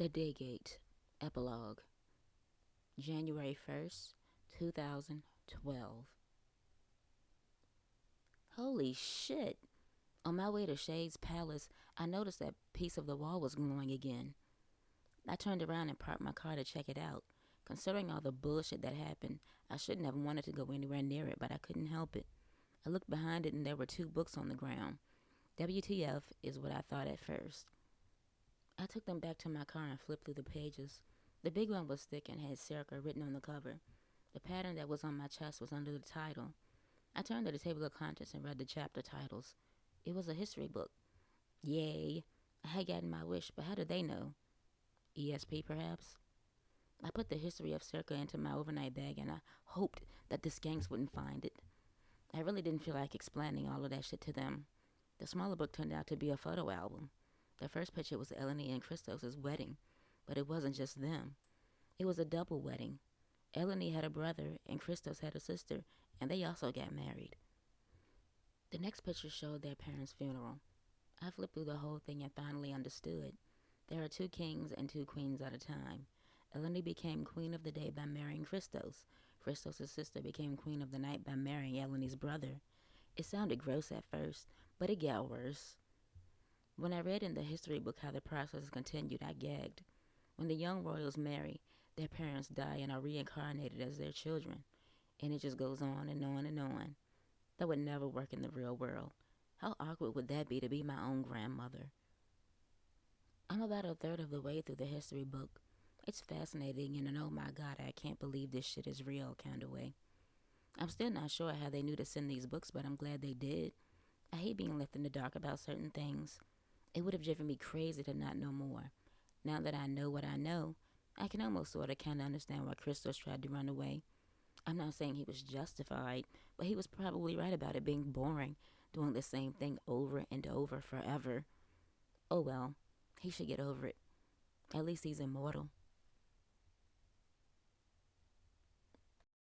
The Gate Epilogue, January 1st, 2012. Holy shit! On my way to Shade's Palace, I noticed that piece of the wall was glowing again. I turned around and parked my car to check it out. Considering all the bullshit that happened, I shouldn't have wanted to go anywhere near it, but I couldn't help it. I looked behind it and there were two books on the ground. WTF is what I thought at first. I took them back to my car and flipped through the pages. The big one was thick and had Circa written on the cover. The pattern that was on my chest was under the title. I turned to the table of contents and read the chapter titles. It was a history book. Yay! I had gotten my wish, but how did they know? ESP, perhaps? I put the history of Circa into my overnight bag and I hoped that the skanks wouldn't find it. I really didn't feel like explaining all of that shit to them. The smaller book turned out to be a photo album. The first picture was Eleni and Christos' wedding, but it wasn't just them. It was a double wedding. Eleni had a brother and Christos had a sister, and they also got married. The next picture showed their parents' funeral. I flipped through the whole thing and finally understood. There are two kings and two queens at a time. Eleni became queen of the day by marrying Christos. Christos' sister became queen of the night by marrying Eleni's brother. It sounded gross at first, but it got worse. When I read in the history book how the process continued, I gagged. When the young royals marry, their parents die and are reincarnated as their children. And it just goes on and on and on. That would never work in the real world. How awkward would that be to be my own grandmother? I'm about a third of the way through the history book. It's fascinating in an oh my god, I can't believe this shit is real kind of way. I'm still not sure how they knew to send these books, but I'm glad they did. I hate being left in the dark about certain things. It would have driven me crazy to not know more. Now that I know what I know, I can almost sort of kind of understand why Christos tried to run away. I'm not saying he was justified, but he was probably right about it being boring, doing the same thing over and over forever. Oh well, he should get over it. At least he's immortal.